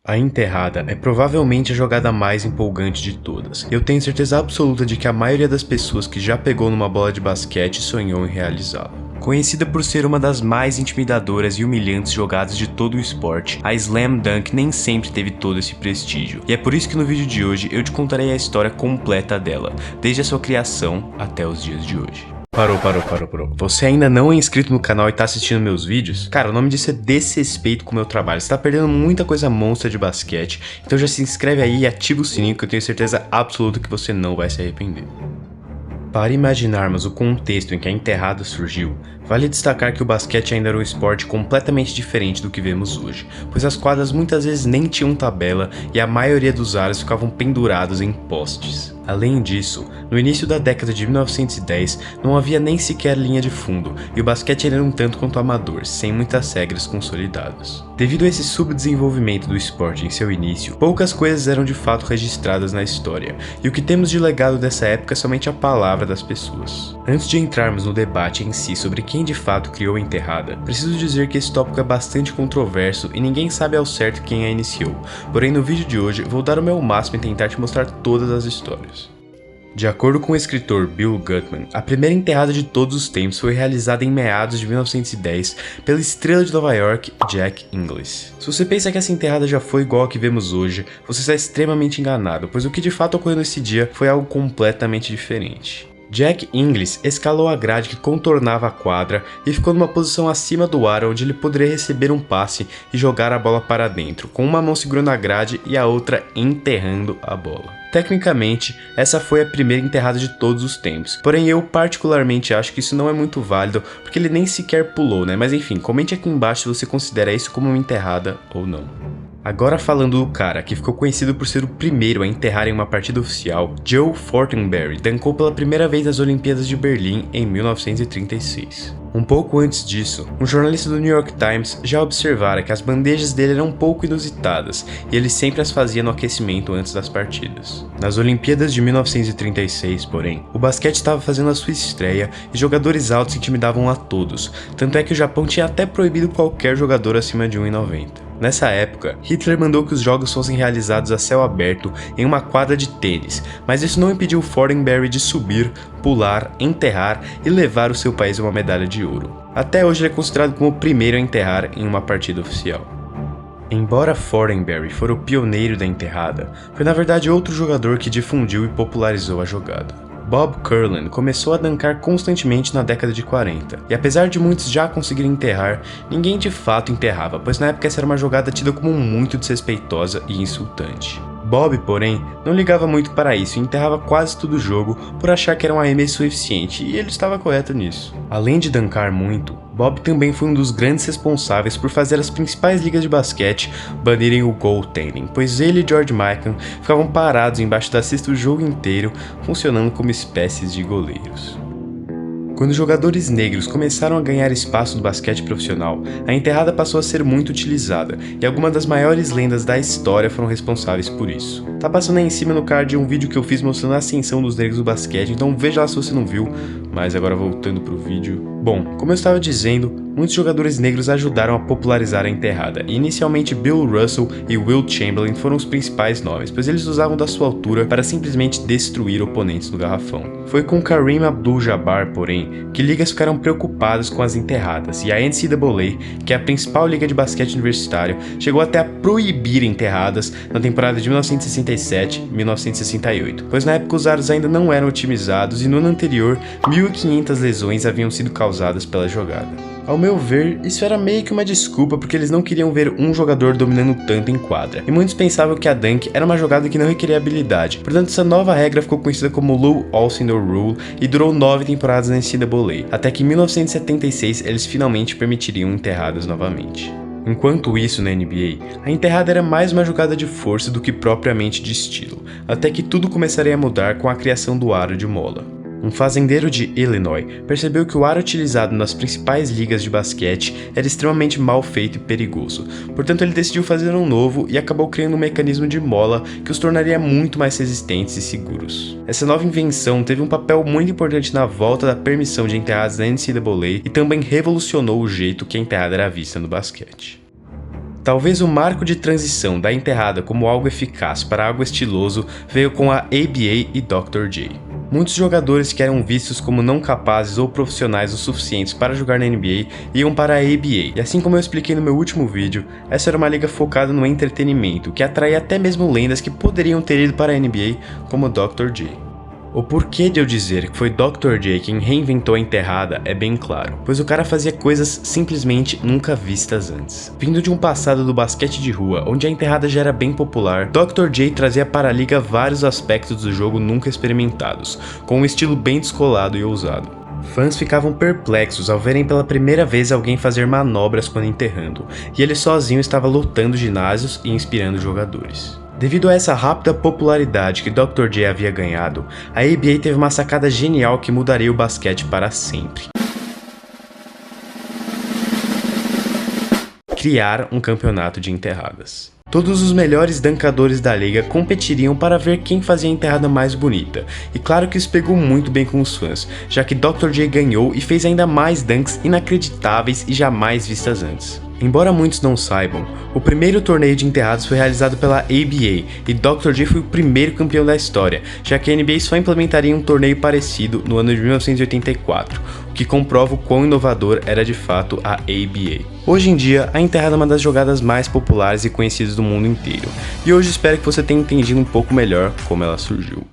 A enterrada é provavelmente a jogada mais empolgante de todas. Eu tenho certeza absoluta de que a maioria das pessoas que já pegou numa bola de basquete sonhou em realizá-la. Conhecida por ser uma das mais intimidadoras e humilhantes jogadas de todo o esporte, a Slam Dunk nem sempre teve todo esse prestígio. E é por isso que no vídeo de hoje eu te contarei a história completa dela, desde a sua criação até os dias de hoje. Parou. Você ainda não é inscrito no canal e tá assistindo meus vídeos? Cara, o nome disso é desrespeito com o meu trabalho. Você tá perdendo muita coisa monstra de basquete, então já se inscreve aí e ativa o sininho que eu tenho certeza absoluta que você não vai se arrepender. Para imaginarmos o contexto em que a enterrada surgiu, vale destacar que o basquete ainda era um esporte completamente diferente do que vemos hoje, pois as quadras muitas vezes nem tinham tabela e a maioria dos aros ficavam pendurados em postes. Além disso, no início da década de 1910 não havia nem sequer linha de fundo e o basquete era um tanto quanto amador, sem muitas regras consolidadas. Devido a esse subdesenvolvimento do esporte em seu início, poucas coisas eram de fato registradas na história, e o que temos de legado dessa época é somente a palavra das pessoas. Antes de entrarmos no debate em si sobre quem de fato criou a enterrada, preciso dizer que esse tópico é bastante controverso e ninguém sabe ao certo quem a iniciou, porém no vídeo de hoje vou dar o meu máximo em tentar te mostrar todas as histórias. De acordo com o escritor Bill Gutman, a primeira enterrada de todos os tempos foi realizada em meados de 1910 pela estrela de Nova York, Jack Inglis. Se você pensa que essa enterrada já foi igual a que vemos hoje, você está extremamente enganado, pois o que de fato ocorreu nesse dia foi algo completamente diferente. Jack Inglis escalou a grade que contornava a quadra e ficou numa posição acima do aro onde ele poderia receber um passe e jogar a bola para dentro, com uma mão segurando a grade e a outra enterrando a bola. Tecnicamente, essa foi a primeira enterrada de todos os tempos, porém eu particularmente acho que isso não é muito válido porque ele nem sequer pulou, né? Mas enfim, comente aqui embaixo se você considera isso como uma enterrada ou não. Agora falando do cara que ficou conhecido por ser o primeiro a enterrar em uma partida oficial, Joe Fortenberry duncou pela primeira vez nas Olimpíadas de Berlim em 1936. Um pouco antes disso, um jornalista do New York Times já observara que as bandejas dele eram um pouco inusitadas e ele sempre as fazia no aquecimento antes das partidas. Nas Olimpíadas de 1936, porém, o basquete estava fazendo a sua estreia e jogadores altos intimidavam a todos, tanto é que o Japão tinha até proibido qualquer jogador acima de 1,90. Nessa época, Hitler mandou que os jogos fossem realizados a céu aberto em uma quadra de tênis, mas isso não impediu Fortenberry de subir, pular, enterrar e levar o seu país a uma medalha de ouro. Até hoje ele é considerado como o primeiro a enterrar em uma partida oficial. Embora Fortenberry for o pioneiro da enterrada, foi na verdade outro jogador que difundiu e popularizou a jogada. Bob Curlin começou a duncar constantemente na década de 40, e apesar de muitos já conseguirem enterrar, ninguém de fato enterrava, pois na época essa era uma jogada tida como muito desrespeitosa e insultante. Bob, porém, não ligava muito para isso e enterrava quase todo o jogo por achar que era um arremesso eficiente, e ele estava correto nisso. Além de duncar muito, Bob também foi um dos grandes responsáveis por fazer as principais ligas de basquete banirem o goaltending, pois ele e George Mikan ficavam parados embaixo da cesta o jogo inteiro, funcionando como espécies de goleiros. Quando os jogadores negros começaram a ganhar espaço no basquete profissional, a enterrada passou a ser muito utilizada, e algumas das maiores lendas da história foram responsáveis por isso. Tá passando aí em cima no card um vídeo que eu fiz mostrando a ascensão dos negros no basquete, então veja lá se você não viu, mas agora voltando pro vídeo. Bom, como eu estava dizendo, muitos jogadores negros ajudaram a popularizar a enterrada, e inicialmente Bill Russell e Wilt Chamberlain foram os principais nomes, pois eles usavam da sua altura para simplesmente destruir oponentes no garrafão. Foi com Kareem Abdul-Jabbar, porém, que ligas ficaram preocupadas com as enterradas, e a NCAA, que é a principal liga de basquete universitário, chegou até a proibir enterradas na temporada de 1967-1968, pois na época os aros ainda não eram otimizados e no ano anterior 1.500 lesões haviam sido causadas pela jogada. Ao meu ver, isso era meio que uma desculpa porque eles não queriam ver um jogador dominando tanto em quadra, e muitos pensavam que a dunk era uma jogada que não requeria habilidade, portanto essa nova regra ficou conhecida como Lou Alcindor Rule e durou 9 temporadas na NCAA, até que em 1976 eles finalmente permitiriam enterradas novamente. Enquanto isso, na NBA, a enterrada era mais uma jogada de força do que propriamente de estilo, até que tudo começaria a mudar com a criação do aro de mola. Um fazendeiro de Illinois percebeu que o aro utilizado nas principais ligas de basquete era extremamente mal feito e perigoso, portanto ele decidiu fazer um novo e acabou criando um mecanismo de mola que os tornaria muito mais resistentes e seguros. Essa nova invenção teve um papel muito importante na volta da permissão de enterradas na NCAA e também revolucionou o jeito que a enterrada era vista no basquete. Talvez o marco de transição da enterrada como algo eficaz para algo estiloso veio com a ABA e Dr. J. Muitos jogadores que eram vistos como não capazes ou profissionais o suficientes para jogar na NBA iam para a ABA, e assim como eu expliquei no meu último vídeo, essa era uma liga focada no entretenimento, que atraía até mesmo lendas que poderiam ter ido para a NBA, como Dr. J. O porquê de eu dizer que foi Dr. J quem reinventou a enterrada é bem claro, pois o cara fazia coisas simplesmente nunca vistas antes. Vindo de um passado do basquete de rua, onde a enterrada já era bem popular, Dr. J trazia para a liga vários aspectos do jogo nunca experimentados, com um estilo bem descolado e ousado. Fãs ficavam perplexos ao verem pela primeira vez alguém fazer manobras quando enterrando, e ele sozinho estava lotando ginásios e inspirando jogadores. Devido a essa rápida popularidade que Dr. J havia ganhado, a ABA teve uma sacada genial que mudaria o basquete para sempre. Criar um campeonato de enterradas. Todos os melhores dunkadores da liga competiriam para ver quem fazia a enterrada mais bonita, e claro que isso pegou muito bem com os fãs, já que Dr. J ganhou e fez ainda mais dunks inacreditáveis e jamais vistas antes. Embora muitos não saibam, o primeiro torneio de enterrados foi realizado pela ABA e Dr. J foi o primeiro campeão da história, já que a NBA só implementaria um torneio parecido no ano de 1984, o que comprova o quão inovador era de fato a ABA. Hoje em dia, a enterrada é uma das jogadas mais populares e conhecidas do mundo inteiro, e hoje espero que você tenha entendido um pouco melhor como ela surgiu.